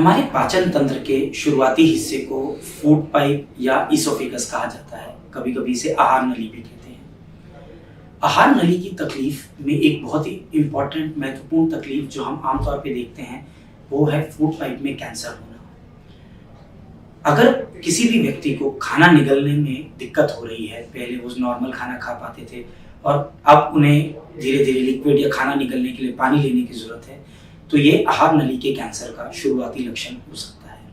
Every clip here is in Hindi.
हमारे पाचन तंत्र के शुरुआती हिस्से को फूड पाइप या इसोफेगस कहा जाता है। कभी कभी इसे आहार नली भी कहते हैं। आहार नली की तकलीफ में एक बहुत ही इम्पॉर्टेंट महत्वपूर्ण तकलीफ जो हम आमतौर पे देखते हैं वो है फूड पाइप में कैंसर होना। अगर किसी भी व्यक्ति को खाना निगलने में दिक्कत हो रही है, पहले वो नॉर्मल खाना खा पाते थे और अब उन्हें धीरे धीरे लिक्विड या खाना निगलने के लिए पानी लेने की जरूरत है, तो ये आहार नली के कैंसर का शुरुआती लक्षण हो सकता है।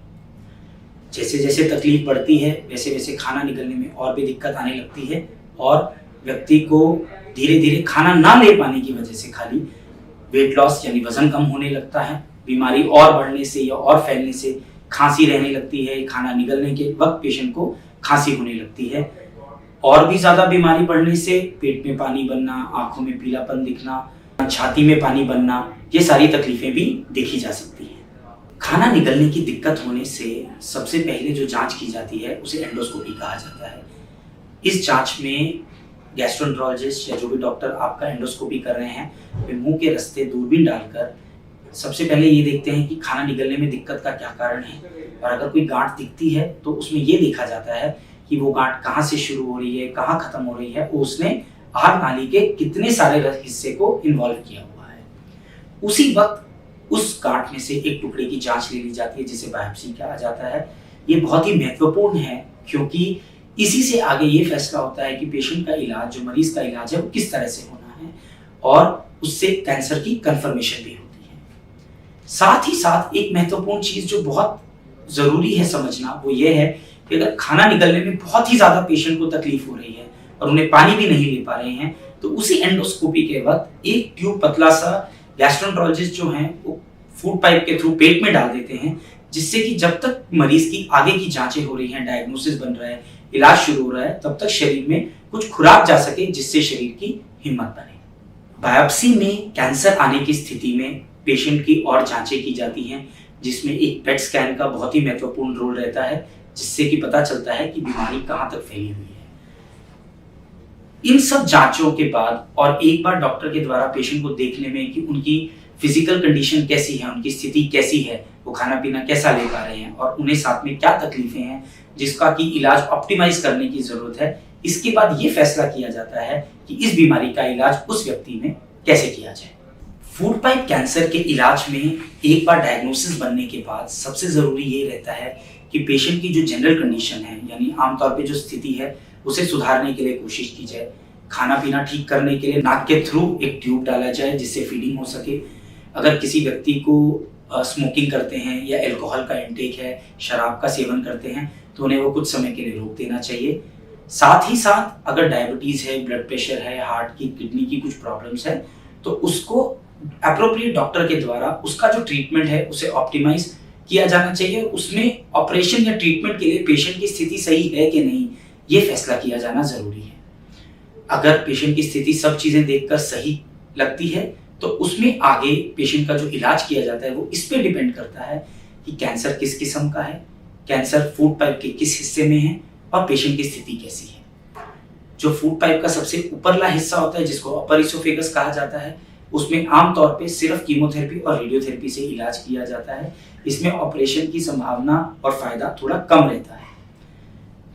जैसे जैसे तकलीफ बढ़ती है वैसे वैसे खाना निगलने में और भी दिक्कत आने लगती है और व्यक्ति को धीरे धीरे खाना ना ले पाने की वजह से खाली वेट लॉस यानी वजन कम होने लगता है। बीमारी और बढ़ने से या और फैलने से खांसी रहने लगती है। खाना निगलने के वक्त पेशेंट को खांसी होने लगती है। और भी ज्यादा बीमारी बढ़ने से पेट में पानी बनना, आंखों में पीलापन दिखना, छाती में पानी बनना, ये सारी तकलीफें भी देखी जा सकती हैं। खाना निगलने की दिक्कत होने से सबसे पहले जो जांच की जाती है उसे एंडोस्कोपी कहा जाता है। इस जांच में गैस्ट्रोएंटरोलॉजिस्ट या जो भी डॉक्टर आपका एंडोस्कोपी कर रहे हैं वे मुंह के रास्ते दूरबीन डालकर सबसे पहले ये देखते हैं कि खाना निगलने में दिक्कत का क्या कारण है, और अगर कोई गांठ दिखती है तो उसमें ये देखा जाता है कि वो गांठ कहाँ से शुरू हो रही है, कहाँ खत्म हो रही है, और उसने आहार नाली के कितने सारे हिस्से को इन्वॉल्व किया हुआ है। उसी वक्त उस गांठ में से एक टुकड़े की जांच ले ली जाती है जिसे बायोप्सी कहा जाता है। ये बहुत ही महत्वपूर्ण है क्योंकि इसी से आगे ये फैसला होता है कि पेशेंट का इलाज, जो मरीज का इलाज है, वो किस तरह से होना है और उससे कैंसर की कंफर्मेशन भी होती है। साथ ही साथ एक महत्वपूर्ण चीज जो बहुत जरूरी है समझना वो ये है कि अगर खाना निगलने में बहुत ही ज्यादा पेशेंट को तकलीफ हो रही है और उन्हें पानी भी नहीं ले पा रहे हैं तो उसी एंडोस्कोपी के वक्त एक ट्यूब पतला सा गैस्ट्रोएंटरोलॉजिस्ट जो हैं वो फूड पाइप के थ्रू पेट में डाल देते हैं, जिससे कि जब तक मरीज की आगे की जांचें हो रही हैं, डायग्नोसिस बन रहा है, इलाज शुरू हो रहा है, तब तक शरीर में कुछ खुराक जा सके जिससे शरीर की हिम्मत बने। बायोप्सी में कैंसर आने की स्थिति में पेशेंट की और जांचें की जाती हैं जिसमें एक पेट स्कैन का बहुत ही महत्वपूर्ण रोल रहता है, जिससे कि पता चलता है कि बीमारी कहाँ तक फैली हुई है। इन सब जांचों के बाद और एक बार डॉक्टर के द्वारा पेशेंट को देखने में कि उनकी फिजिकल कंडीशन कैसी है, उनकी स्थिति कैसी है, वो खाना पीना कैसा ले पा रहे हैं और उन्हें साथ में क्या तकलीफें हैं जिसका कि इलाज ऑप्टिमाइज करने की जरूरत है, इसके बाद ये फैसला किया जाता है कि इस बीमारी का इलाज उस व्यक्ति में कैसे किया जाए। फूड पाइप कैंसर के इलाज में एक बार डायग्नोसिस बनने के बाद सबसे जरूरी ये रहता है कि पेशेंट की जो जनरल कंडीशन है यानी आमतौर पे जो स्थिति है उसे सुधारने के लिए कोशिश की जाए। खाना पीना ठीक करने के लिए नाक के थ्रू एक ट्यूब डाला जाए जिससे फीडिंग हो सके। अगर किसी व्यक्ति को स्मोकिंग करते हैं या अल्कोहल का इंटेक है, शराब का सेवन करते हैं, तो उन्हें वो कुछ समय के लिए रोक देना चाहिए। साथ ही साथ अगर डायबिटीज है, ब्लड प्रेशर है, हार्ट की, किडनी की कुछ प्रॉब्लम्स है, तो उसको एप्रोप्रिएट डॉक्टर के द्वारा उसका जो ट्रीटमेंट है उसे ऑप्टिमाइज किया जाना चाहिए। उसमें ऑपरेशन या ट्रीटमेंट के लिए पेशेंट की स्थिति सही है कि नहीं, ये फैसला किया जाना जरूरी है। अगर पेशेंट की स्थिति सब चीजें देखकर सही लगती है तो उसमें आगे पेशेंट का जो इलाज किया जाता है वो इस पे डिपेंड करता है कि कैंसर किस किस्म का है, कैंसर फूड पाइप के किस हिस्से में है और पेशेंट की स्थिति कैसी है। जो फूड पाइप का सबसे ऊपरला हिस्सा होता है जिसको अपर इसोफेगस कहा जाता है, उसमें आमतौर पे सिर्फ कीमोथेरेपी और रेडियोथेरेपी से इलाज किया जाता है। इसमें ऑपरेशन की संभावना और फायदा थोड़ा कम रहता है।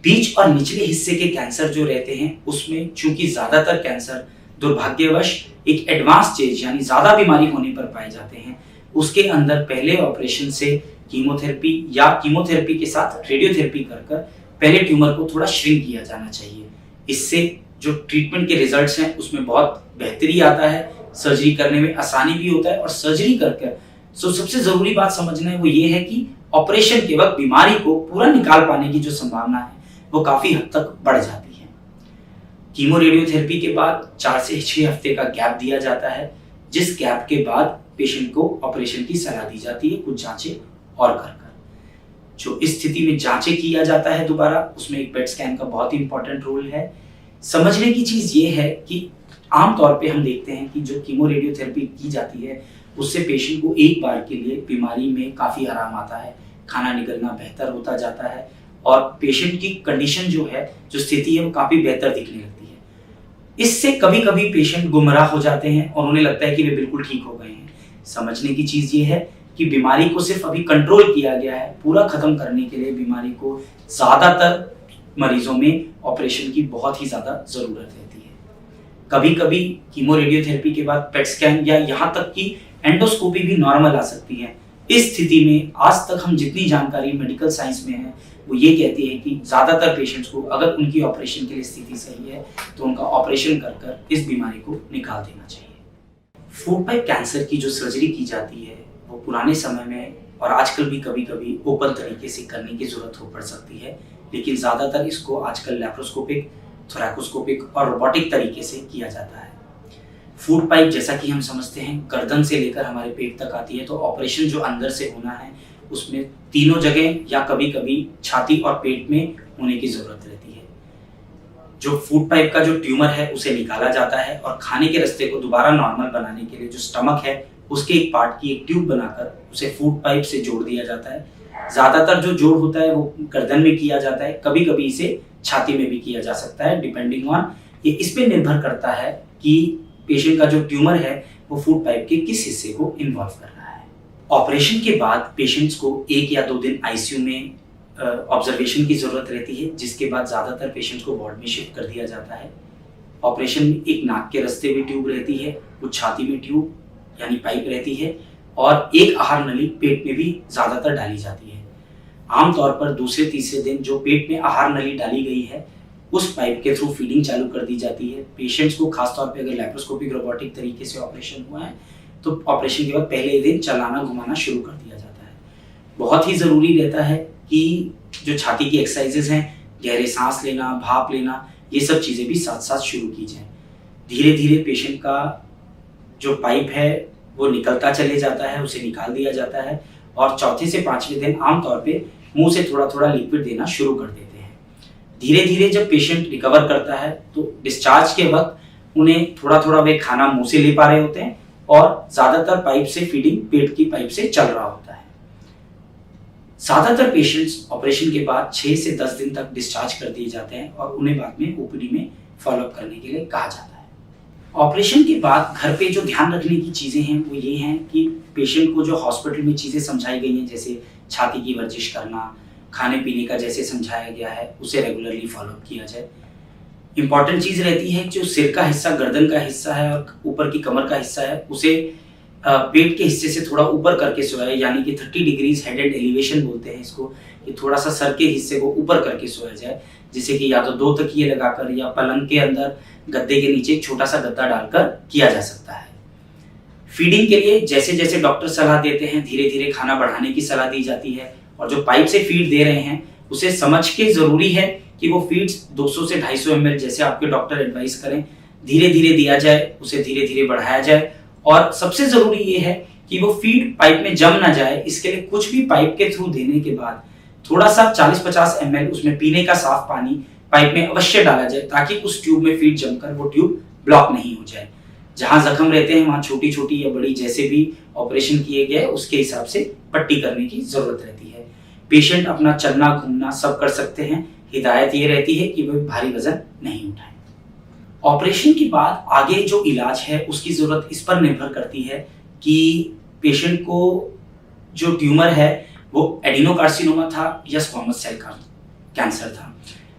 बीच और निचले हिस्से के कैंसर जो रहते हैं उसमें चूंकि ज्यादातर कैंसर दुर्भाग्यवश एक एडवांस स्टेज यानी ज्यादा बीमारी होने पर पाए जाते हैं, उसके अंदर पहले ऑपरेशन से कीमोथेरेपी या कीमोथेरेपी के साथ रेडियोथेरेपी कर पहले ट्यूमर को थोड़ा श्रिंक किया जाना चाहिए। इससे जो ट्रीटमेंट के रिजल्ट्स हैं उसमें बहुत बेहतरी आता है, सर्जरी करने में आसानी भी होता है और सर्जरी कर सबसे जरूरी बात समझना है वो ये है कि ऑपरेशन के वक्त बीमारी को पूरा निकाल पाने की जो संभावना है वो काफी हद तक बढ़ जाती है। कीमो रेडियोथेरेपी के बाद 4 से 6 हफ्ते का गैप दिया जाता है, जिस गैप के बाद पेशेंट को ऑपरेशन की सलाह दी जाती है कुछ जांचें और कर। जो इस स्थिति में जांचें किया जाता है दोबारा, उसमें एक पेट स्कैन का बहुत ही इंपॉर्टेंट रोल है। समझने की चीज ये है कि आमतौर पे हम देखते हैं कि जो कीमो रेडियोथेरेपी की जाती है उससे पेशेंट को एक बार के लिए बीमारी में काफी आराम आता है, खाना निगलना बेहतर होता जाता है और पेशेंट की कंडीशन जो है, जो स्थिति है, वो काफी बेहतर दिखने लगती है। इससे कभी कभी पेशेंट गुमराह हो जाते हैं और उन्हें लगता है कि वे बिल्कुल ठीक हो गए हैं। समझने की चीज ये है कि बीमारी को सिर्फ अभी कंट्रोल किया गया है, पूरा खत्म करने के लिए बीमारी को ज़्यादातर मरीजों में ऑपरेशन की बहुत ही ज़्यादा ज़रूरत रहती है। कभी कभी कीमो रेडियोथेरेपी के बाद पेट स्कैन या यहाँ तक कि एंडोस्कोपी भी नॉर्मल आ सकती है। इस स्थिति में आज तक हम जितनी जानकारी मेडिकल साइंस में है वो ये कहती है कि ज़्यादातर पेशेंट्स को अगर उनकी ऑपरेशन के लिए स्थिति सही है तो उनका ऑपरेशन कर इस बीमारी को निकाल देना चाहिए। फूड पाइप कैंसर की जो सर्जरी की जाती है वो पुराने समय में और आजकल भी कभी कभी ओपन तरीके से करने की जरूरत हो पड़ सकती है, लेकिन ज़्यादातर इसको आजकल लैप्रोस्कोपिक, थोरैकोस्कोपिक और रोबोटिक तरीके से किया जाता है। फूड पाइप जैसा कि हम समझते हैं गर्दन से लेकर हमारे पेट तक आती है, तो ऑपरेशन जो अंदर से होना है उसमें तीनों जगह या कभी कभी छाती और पेट में होने की जरूरत रहती है। जो फूड पाइप का जो ट्यूमर है उसे निकाला जाता है और खाने के रास्ते को दोबारा नॉर्मल बनाने के लिए जो स्टमक है उसके एक पार्ट की एक ट्यूब बनाकर उसे फूड पाइप से जोड़ दिया जाता है। ज़्यादातर जो जोड़ होता है वो गर्दन में किया जाता है, कभी कभी इसे छाती में भी किया जा सकता है, डिपेंडिंग ऑन ये इस पे निर्भर करता है कि पेशेंट का जो ट्यूमर है वो फूड पाइप के किस हिस्से को इन्वॉल्व कर रहा है। ऑपरेशन के बाद पेशेंट्स को 1 या 2 दिन आईसीयू में ऑब्जर्वेशन की ज़रूरत रहती है, जिसके बाद ज़्यादातर पेशेंट्स को वार्ड में शिफ्ट कर दिया जाता है। ऑपरेशन में एक नाक के रास्ते में ट्यूब रहती है, कुछ छाती में ट्यूब यानी पाइप रहती है और एक आहार नली पेट में भी ज़्यादातर डाली जाती है। आमतौर पर दूसरे तीसरे दिन जो पेट में आहार नली डाली गई है उस पाइप के थ्रू फीडिंग चालू कर दी जाती है। पेशेंट्स को खासतौर पे अगर लैप्रोस्कोपिक रोबोटिक तरीके से ऑपरेशन हुआ है तो ऑपरेशन के बाद पहले दिन चलाना घुमाना शुरू कर दिया जाता है। बहुत ही ज़रूरी रहता है कि जो छाती की एक्सरसाइजेज हैं, गहरे सांस लेना, भाप लेना, ये सब चीज़ें भी साथ साथ शुरू की जाएँ। धीरे धीरे पेशेंट का जो पाइप है वो निकलता चले जाता है, उसे निकाल दिया जाता है और चौथे से 5वें दिन आमतौर पे मुंह से थोड़ा थोड़ा लिक्विड देना शुरू कर देते हैं। धीरे धीरे जब पेशेंट रिकवर करता है तो डिस्चार्ज के वक्त उन्हें थोड़ा थोड़ा वे खाना मुंह से ले पा रहे होते हैं और ज़्यादातर पाइप से फीडिंग पेट की पाइप से चल रहा होता है। ज़्यादातर पेशेंट्स ऑपरेशन के बाद 6 से 10 दिन तक डिस्चार्ज कर दिए जाते हैं और उन्हें बाद में ओपीडी में फॉलोअप करने के लिए कहा जाता है। ऑपरेशन के बाद घर पे जो ध्यान रखने की चीज़ें हैं वो ये हैं कि पेशेंट को जो हॉस्पिटल में चीज़ें समझाई गई हैं, जैसे छाती की वर्जिश करना, खाने पीने का जैसे समझाया गया है उसे रेगुलरली फॉलोअप किया जाए। इम्पॉर्टेंट चीज़ रहती है कि जो सिर का हिस्सा, गर्दन का हिस्सा है और ऊपर की कमर का हिस्सा है उसे पेट के हिस्से से थोड़ा ऊपर करके सोया, यानी कि 30 डिग्रीज हेड एंड एलिवेशन बोलते हैं इसको, कि थोड़ा सा सर के हिस्से को ऊपर करके सोया जाए, जिसे कि या तो 2 तकिए लगाकर या पलंग के अंदर गद्दे के नीचे एक छोटा सा गद्दा डालकर किया जा सकता है। फीडिंग के लिए जैसे जैसे डॉक्टर सलाह देते हैं धीरे धीरे खाना बढ़ाने की सलाह दी जाती है और जो पाइप से फीड दे रहे हैं उसे समझ के ज़रूरी है कि वो फीड्स 200 से 250 ml जैसे आपके डॉक्टर एडवाइस करें धीरे धीरे दिया जाए, उसे धीरे धीरे बढ़ाया जाए और सबसे ज़रूरी ये है कि वो फीड पाइप में जम ना जाए। इसके लिए कुछ भी पाइप के थ्रू देने के बाद थोड़ा सा 40-50 ml उसमें पीने का साफ पानी पाइप में अवश्य डाला जाए ताकि उस ट्यूब में फीड जमकर वो ट्यूब ब्लॉक नहीं हो जाए। जहां जख्म रहते हैं वहां छोटी छोटी या बड़ी जैसे भी ऑपरेशन किए गए उसके हिसाब से पट्टी करने की जरूरत रहती है। पेशेंट अपना चलना घूमना सब कर सकते हैं। हिदायत ये रहती है कि वे भारी वजन नहीं उठाएं। ऑपरेशन के बाद आगे जो इलाज है उसकी जरूरत इस पर निर्भर करती है कि पेशेंट को जो ट्यूमर है वो एडिनोकार्सिनोमा था या स्क्वामस सेल का कैंसर था।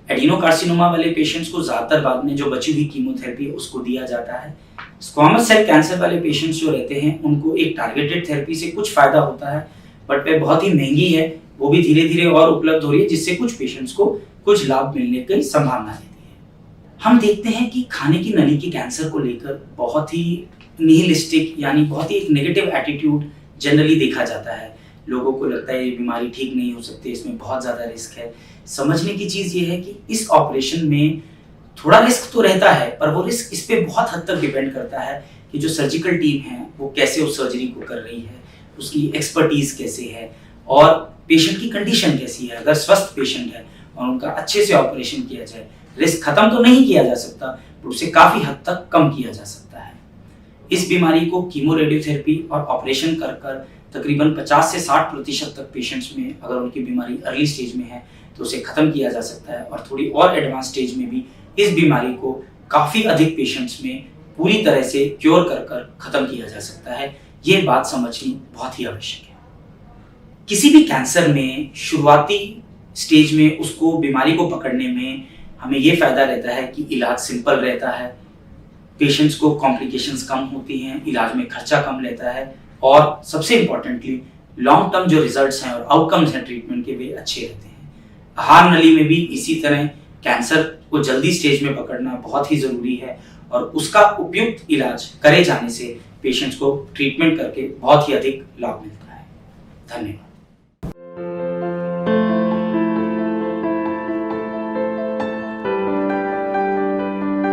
एडिनोकार्सिनोमा वाले पेशेंट्स को ज्यादातर बाद में जो बची हुई कीमोथेरेपी है उसको दिया जाता है। स्क्वामस सेल कैंसर वाले पेशेंट्स जो रहते हैं उनको एक टारगेटेड थेरेपी से कुछ फायदा होता है, बट वह बहुत ही महंगी है, वो भी धीरे धीरे और उपलब्ध हो रही है, जिससे कुछ पेशेंट्स को कुछ लाभ मिलने की संभावना रहती है। हम देखते हैं कि खाने की नली के कैंसर को लेकर बहुत ही निहिलिस्टिक यानी बहुत ही एक नेगेटिव एटीट्यूड जनरली देखा जाता है। लोगों को लगता है ये बीमारी ठीक नहीं हो सकती, इसमें बहुत ज़्यादा रिस्क है। समझने की चीज़ ये है कि इस ऑपरेशन में थोड़ा रिस्क तो रहता है, पर वो रिस्क इस पे बहुत हद तक डिपेंड करता है कि जो सर्जिकल टीम है वो कैसे उस सर्जरी को कर रही है, उसकी एक्सपर्टीज कैसे है और पेशेंट की कंडीशन कैसी है। अगर स्वस्थ पेशेंट है और उनका अच्छे से ऑपरेशन किया जाए, रिस्क खत्म तो नहीं किया जा सकता पर उसे काफ़ी हद तक कम किया जा सकता है। इस बीमारी को कीमो रेडियोथेरेपी और ऑपरेशन कर तकरीबन 50 से 60% तक पेशेंट्स में अगर उनकी बीमारी अर्ली स्टेज में है तो उसे ख़त्म किया जा सकता है, और थोड़ी और एडवांस स्टेज में भी इस बीमारी को काफ़ी अधिक पेशेंट्स में पूरी तरह से क्योर कर ख़त्म किया जा सकता है। ये बात समझनी बहुत ही आवश्यक है। किसी भी कैंसर में शुरुआती स्टेज में उसको बीमारी को पकड़ने में हमें ये फ़ायदा रहता है कि इलाज सिंपल रहता है, पेशेंट्स को कॉम्प्लिकेशंस कम होती हैं, इलाज में खर्चा कम रहता है और सबसे इम्पोर्टेंटली लॉन्ग टर्म जो रिजल्ट्स हैं और आउटकम्स हैं ट्रीटमेंट के वे अच्छे रहते हैं। आहार नली में भी इसी तरह कैंसर को जल्दी स्टेज में पकड़ना बहुत ही ज़रूरी है और उसका उपयुक्त इलाज करे जाने से पेशेंट्स को ट्रीटमेंट करके बहुत ही अधिक लाभ मिलता है। धन्यवाद।